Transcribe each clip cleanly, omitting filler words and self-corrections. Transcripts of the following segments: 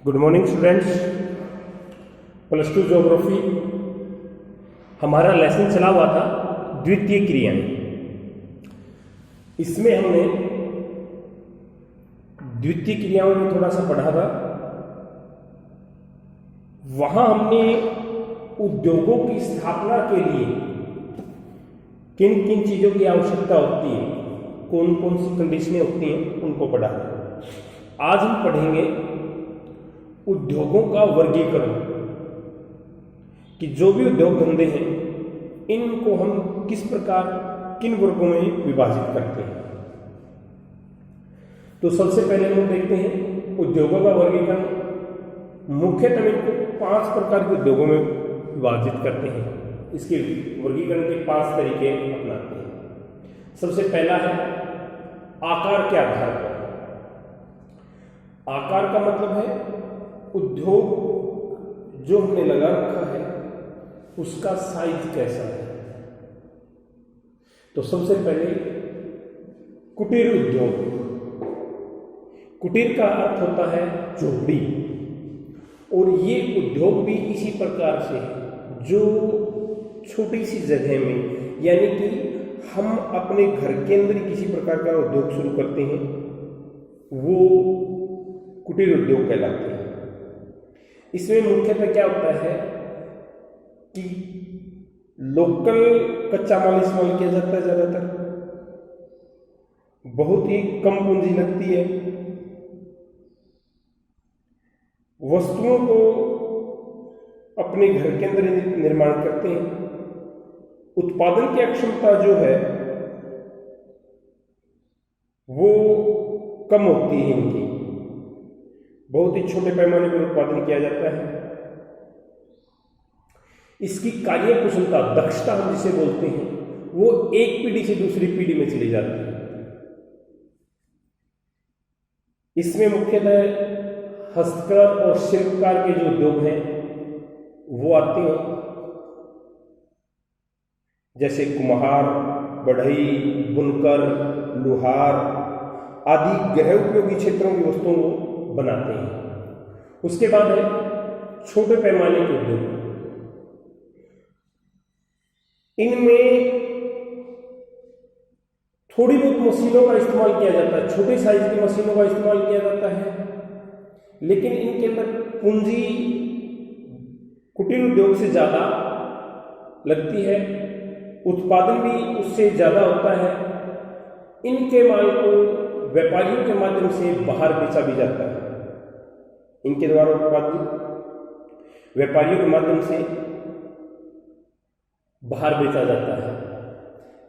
Good morning students. Plus two geography हमारा lesson चला हुआ था द्वितीय क्रियाएं। इसमें हमने द्वितीय क्रियाओं में थोड़ा सा पढ़ा था। वहां हमने उद्योगों की स्थापना के लिए किन किन चीजों की आवश्यकता होती है, कौन कौन सी कंडीशनें होती हैं, उनको पढ़ा था। आज हम पढ़ेंगे उद्योगों का वर्गीकरण, कि जो भी उद्योग धंधे हैं इनको हम किस प्रकार किन वर्गों में विभाजित करते हैं। तो सबसे पहले हम देखते हैं उद्योगों का वर्गीकरण। मुख्यतः इनको 5 प्रकार के उद्योगों में विभाजित करते हैं। इसके वर्गीकरण के 5 तरीके अपनाते हैं। सबसे पहला है आकार के आधार पर। आकार का मतलब है उद्योग जो हमने लगा रखा है उसका साइज कैसा है। तो सबसे पहले कुटीर उद्योग। कुटीर का अर्थ होता है झोपड़ी, और ये उद्योग भी इसी प्रकार से है जो छोटी सी जगह में, यानी कि हम अपने घर के अंदर किसी प्रकार का उद्योग शुरू करते हैं, वो कुटीर उद्योग कहलाते हैं। इसमें मुख्यतः क्या होता है कि लोकल कच्चा माल इस्तेमाल किया जाता है। ज्यादातर बहुत ही कम पूंजी लगती है। वस्तुओं को अपने घर के अंदर निर्माण करते हैं। उत्पादन की क्षमता जो है वो कम होती है इनकी। बहुत ही छोटे पैमाने पर उत्पादन किया जाता है। इसकी कार्य कुशलता, दक्षता हम जिसे बोलते हैं, वो एक पीढ़ी से दूसरी पीढ़ी में चली जाती है। इसमें मुख्यतः हस्तकर और शिल्पकार के जो उद्योग हैं वो आते हैं, जैसे कुम्हार, बढ़ई, बुनकर, लुहार आदि गृह उपयोगी क्षेत्रों की वस्तुओं को बनाते हैं। उसके बाद है छोटे पैमाने के उद्योग। इनमें थोड़ी बहुत मशीनों का इस्तेमाल किया जाता है, छोटे साइज की मशीनों का इस्तेमाल किया जाता है, लेकिन इनके अंदर पूंजी कुटीर उद्योग से ज्यादा लगती है। उत्पादन भी उससे ज्यादा होता है। इनके माल को व्यापारियों के माध्यम से बाहर बेचा भी जाता है। इनके द्वारा उत्पादित व्यापारियों के माध्यम से बाहर बेचा जाता है।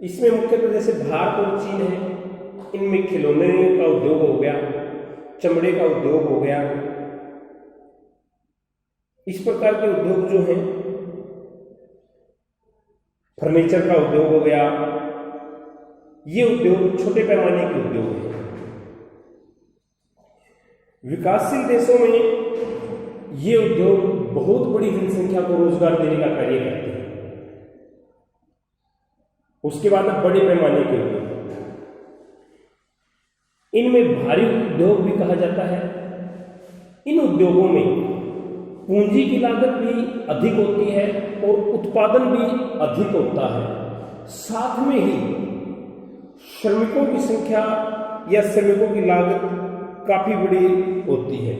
इसमें मुख्यतः जैसे भारत और चीन है, इनमें खिलौने का उद्योग हो गया, चमड़े का उद्योग हो गया। इस प्रकार के उद्योग जो हैं, फर्नीचर का उद्योग हो गया, ये उद्योग छोटे पैमाने के उद्योग हैं। विकासशील देशों में ये उद्योग बहुत बड़ी जनसंख्या को रोजगार देने का कार्य करते हैं। उसके बाद बड़े पैमाने के उद्योग, इनमें भारी उद्योग भी कहा जाता है। इन उद्योगों में पूंजी की लागत भी अधिक होती है और उत्पादन भी अधिक होता है। साथ में ही श्रमिकों की संख्या या श्रमिकों की लागत काफी बड़ी होती है।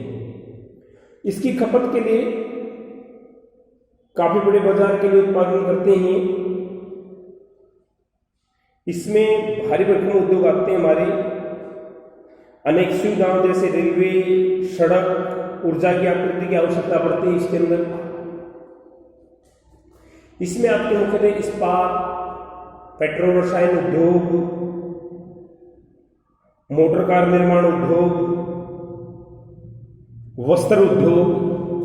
इसकी खपत के लिए काफी बड़े बाजार के लिए उत्पादन करते हैं। इसमें भारी भरकम उद्योग आते हैं हमारे। अनेक सुविधाओं जैसे रेलवे, सड़क, ऊर्जा की आपूर्ति की आवश्यकता पड़ती है इसके अंदर। इसमें आपके मुख्यतः इस्पात, पेट्रोल रसायन उद्योग, मोटर कार निर्माण उद्योग, वस्त्र उद्योग,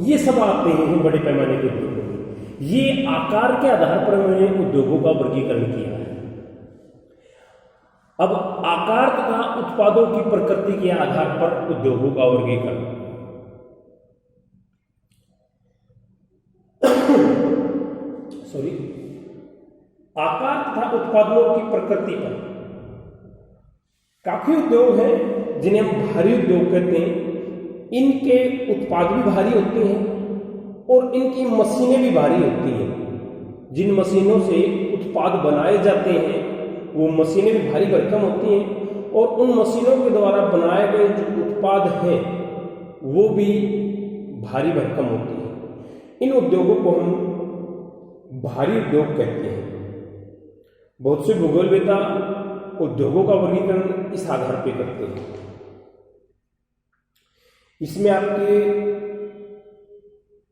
ये सब आते हैं बड़े पैमाने के उद्योग। ये आकार के आधार पर मैंने उद्योगों का वर्गीकरण किया है। अब आकार तथा उत्पादों की प्रकृति के आधार पर उद्योगों का वर्गीकरण। आकार तथा उत्पादों की प्रकृति पर काफी उद्योग हैं जिन्हें हम भारी उद्योग कहते हैं। इनके उत्पाद भी भारी होते हैं और इनकी मशीनें भी भारी होती हैं। जिन मशीनों से उत्पाद बनाए जाते हैं वो मशीनें भी भारी भरकम होती हैं और उन मशीनों के द्वारा बनाए गए जो उत्पाद हैं वो भी भारी भरकम होती है। इन उद्योगों को हम भारी उद्योग कहते हैं। बहुत से भूगोलवेत्ता उद्योगों का वर्गीकरण इस आधार पर करते हैं। इसमें आपके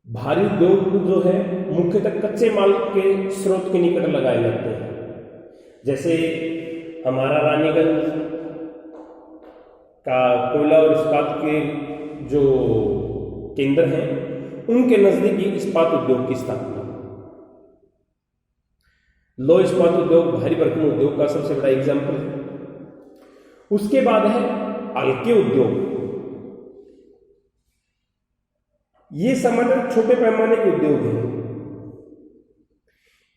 भारी उद्योग जो है मुख्यतः कच्चे माल के स्रोत के निकट लगाए जाते हैं। जैसे हमारा रानीगंज का कोयला और इस्पात के जो केंद्र हैं उनके नजदीक ही इस्पात उद्योग की स्थापना। लौह इस्पात उद्योग भारी भरकम उद्योग का सबसे बड़ा एग्जाम्पल है। उसके बाद है हल्के उद्योग। ये सामान्य छोटे पैमाने के उद्योग हैं।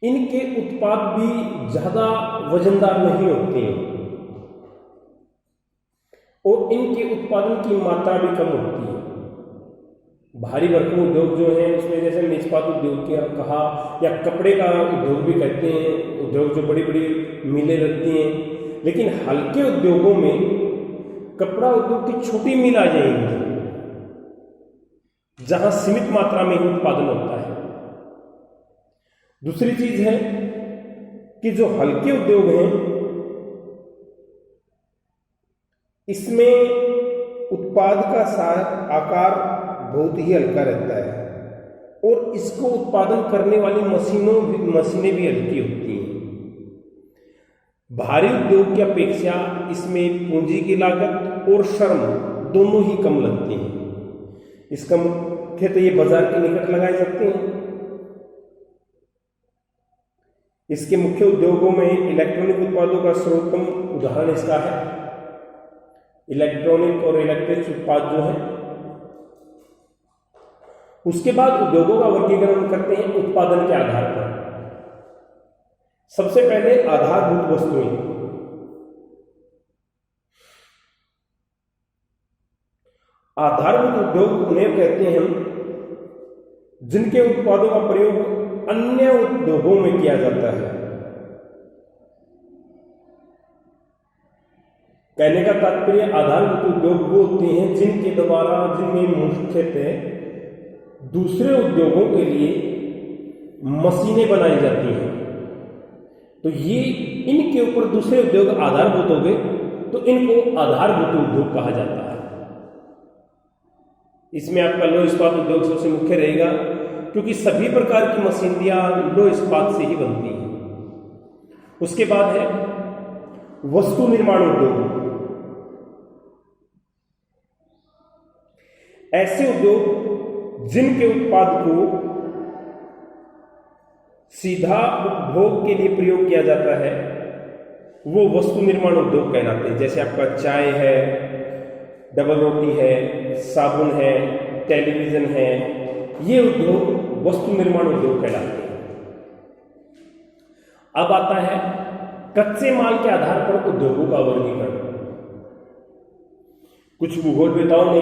इनके उत्पाद भी ज्यादा वजनदार नहीं होते हैं और इनके उत्पादन की मात्रा भी कम होती है। भारी भरकम उद्योग जो है उसमें जैसे हमने इस्पात उद्योग की कहा या कपड़े का उद्योग भी कहते हैं, उद्योग जो बड़ी बड़ी मिलें लगती हैं। लेकिन हल्के उद्योगों में कपड़ा उद्योग की छोटी मिल आ जाएंगी जहां सीमित मात्रा में ही उत्पादन होता है। दूसरी चीज है कि जो हल्के उद्योग हैं इसमें उत्पाद का आकार बहुत ही हल्का रहता है और इसको उत्पादन करने वाली मशीनें भी हल्की होती हैं। भारी उद्योग की अपेक्षा इसमें पूंजी की लागत और श्रम दोनों ही कम लगती हैं। इसका मुख्यतः ये बाजार के निकट लगाए जाते हैं। इसके मुख्य उद्योगों में इलेक्ट्रॉनिक उत्पादों का सर्वोत्तम उदाहरण इसका है। इलेक्ट्रॉनिक और इलेक्ट्रिक उत्पाद जो है। उसके बाद उद्योगों का वर्गीकरण करते हैं उत्पादन के आधार पर। सबसे पहले आधारभूत वस्तुएं। आधारभूत उद्योग उन्हें कहते हैं जिनके उत्पादों का प्रयोग अन्य उद्योगों में किया जाता है। कहने का तात्पर्य आधारभूत उद्योग वो होते हैं जिनमें मुख्यतः दूसरे उद्योगों के लिए मशीनें बनाई जाती हैं। तो ये इनके ऊपर दूसरे उद्योग आधारभूत हो गए तो इनको आधारभूत उद्योग कहा जाता है। इसमें आपका लौह इस्पात उद्योग सबसे मुख्य रहेगा क्योंकि सभी प्रकार की मशीनरियां लौह इस्पात से ही बनती हैं। उसके बाद है वस्तु निर्माण उद्योग। ऐसे उद्योग जिनके उत्पाद को सीधा उपभोग के लिए प्रयोग किया जाता है वो वस्तु निर्माण उद्योग कहलाते हैं। जैसे आपका चाय है, डबल रोटी है, साबुन है, टेलीविजन है, ये उद्योग वस्तु निर्माण उद्योग कहलाते हैं। अब आता है कच्चे माल के आधार पर उद्योगों का वर्गीकरण। कुछ भूगोलवेत्ताओं ने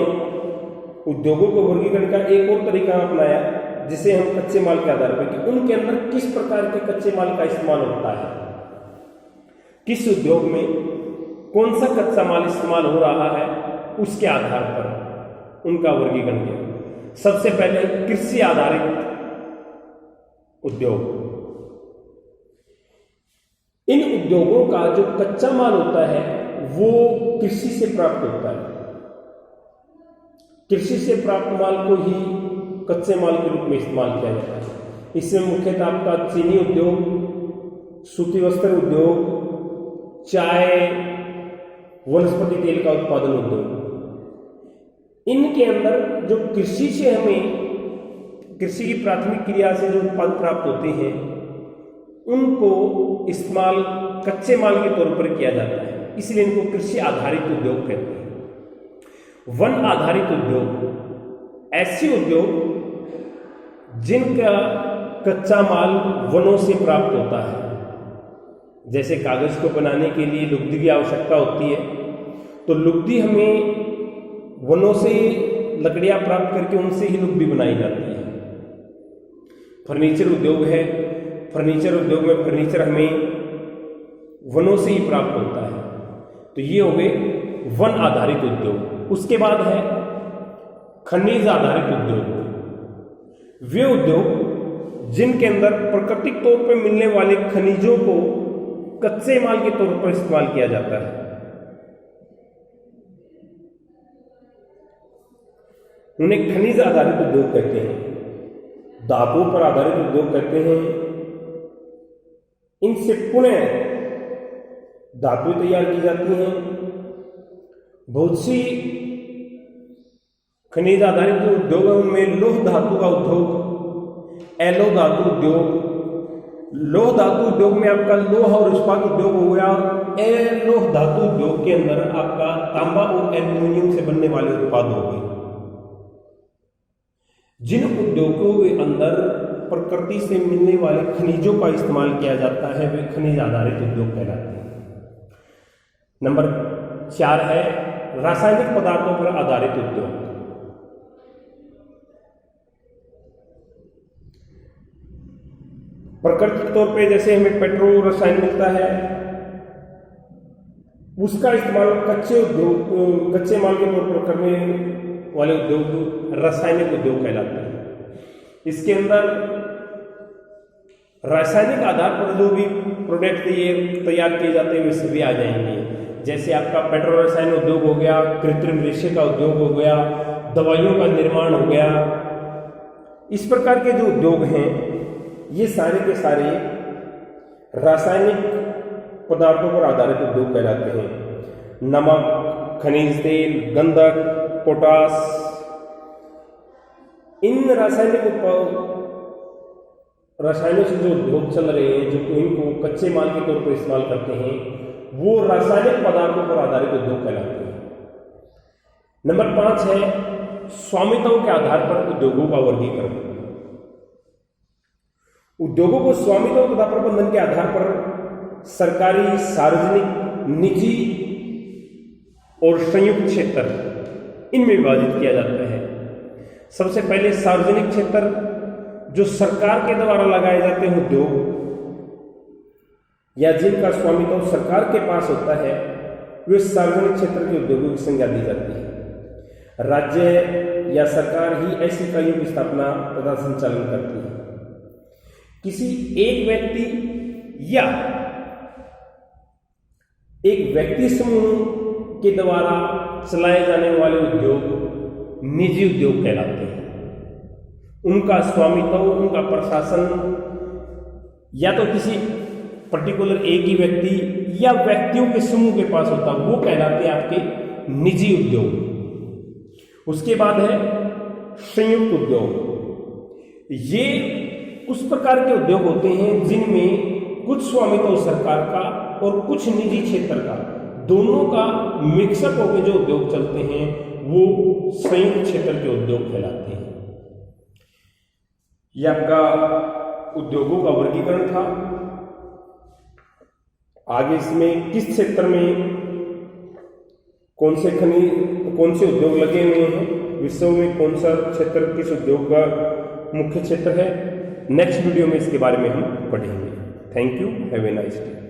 उद्योगों को वर्गीकरण का एक और तरीका अपनाया जिसे हम कच्चे माल के आधार पर कि उनके अंदर किस प्रकार के कच्चे माल का इस्तेमाल होता है, किस उद्योग में कौन सा कच्चा माल इस्तेमाल हो रहा है, उसके आधार पर उनका वर्गीकरण किया। सबसे पहले कृषि आधारित उद्योग। इन उद्योगों का जो कच्चा माल होता है वो कृषि से प्राप्त होता है। कृषि से प्राप्त माल को ही कच्चे माल के रूप में इस्तेमाल किया जाता है। इसमें मुख्यतः आपका चीनी उद्योग, सूती वस्त्र उद्योग, चाय, वनस्पति तेल का उत्पादन उद्योग। इनके अंदर जो कृषि से कृषि की प्राथमिक क्रिया से जो उत्पाद प्राप्त होते हैं उनको इस्तेमाल कच्चे माल के तौर पर किया जाता है, इसलिए इनको कृषि आधारित उद्योग कहते हैं। वन आधारित उद्योग ऐसे उद्योग जिनका कच्चा माल वनों से प्राप्त होता है। जैसे कागज को बनाने के लिए लुगदी की आवश्यकता होती है तो लुगदी हमें वनों से लकड़ियां प्राप्त करके उनसे ही लुगदी बनाई जाती है। फर्नीचर उद्योग है, फर्नीचर उद्योग में फर्नीचर हमें वनों से ही प्राप्त होता है। तो ये हो गए वन आधारित उद्योग। उसके बाद है खनिज आधारित उद्योग। वे उद्योग जिनके अंदर प्राकृतिक तौर पर मिलने वाले खनिजों को कच्चे माल के तौर पर इस्तेमाल किया जाता है। उन्हें खनिज आधारित उद्योग कहते हैं। धातुओं पर आधारित उद्योग कहते हैं। इनसे पुनः धातुएं तैयार की जाती हैं। बहुत सी खनिज आधारित जो उद्योग है उनमें लौह धातु का उद्योग, एलो धातु उद्योग। लौह धातु उद्योग में आपका लोहा और इस्पात उद्योग हो गया। एलोह धातु उद्योग के अंदर आपका तांबा और एल्यूमिनियम से बनने वाले उत्पाद हो गए। जिन उद्योगों के अंदर प्रकृति से मिलने वाले खनिजों का इस्तेमाल किया जाता है वे खनिज आधारित उद्योग कहलाते हैं। नंबर 4 है रासायनिक पदार्थों पर आधारित उद्योग। प्राकृतिक तौर पे जैसे हमें पेट्रोल रसायन मिलता है, उसका इस्तेमाल कच्चे माल के तौर पर करने वाले उद्योग रासायनिक उद्योग कहलाते हैं। इसके अंदर रासायनिक आधार पर जो भी प्रोडक्ट तैयार किए जाते हैं वे सभी आ जाएंगे। जैसे आपका पेट्रोल रसायन उद्योग हो गया, कृत्रिम रेशे का उद्योग हो गया, दवाइयों का निर्माण हो गया। इस प्रकार के जो उद्योग हैं ये सारे के सारे रासायनिक पदार्थों पर आधारित उद्योग कहलाते हैं। नमक, खनिज तेल, गंधक, पोटास, इन रसायनों से जो उद्योग चल रहे हैं, जो इनको कच्चे माल के तौर पर इस्तेमाल करते हैं, वो रासायनिक पदार्थों पर आधारित उद्योग कहलाते हैं। नंबर 5 है स्वामित्व के आधार पर उद्योगों का वर्गीकरण। उद्योगों को स्वामित्व तथा प्रबंधन के आधार पर सरकारी, सार्वजनिक, निजी और संयुक्त क्षेत्र इनमें विभाजित किया जाता है। सबसे पहले सार्वजनिक क्षेत्र, जो सरकार के द्वारा लगाए जाते हैं उद्योग या जिनका स्वामित्व सरकार के पास होता है, वे सार्वजनिक क्षेत्र के उद्योगों की संज्ञा दी जाती है। राज्य या सरकार ही ऐसी इकाइयों की स्थापना तथा संचालन करती है। किसी एक व्यक्ति या एक व्यक्ति समूह के द्वारा चलाए जाने वाले उद्योग निजी उद्योग कहलाते हैं। उनका स्वामित्व, उनका प्रशासन या तो किसी पर्टिकुलर एक ही व्यक्ति या व्यक्तियों के समूह के पास होता, वो कहलाते हैं आपके निजी उद्योग। उसके बाद है संयुक्त उद्योग। ये उस प्रकार के उद्योग होते हैं जिनमें कुछ स्वामित्व सरकार का और कुछ निजी क्षेत्र का, दोनों का मिक्सअप होकर जो उद्योग चलते हैं वो संयुक्त क्षेत्र के उद्योग कहलाते हैं। यह आपका उद्योगों का वर्गीकरण था। आगे इसमें किस क्षेत्र में कौन से उद्योग लगे हुए हैं, विश्व में कौन सा क्षेत्र किस उद्योग का मुख्य क्षेत्र है, नेक्स्ट वीडियो में इसके बारे में हम पढ़ेंगे। Thank you, have a nice day.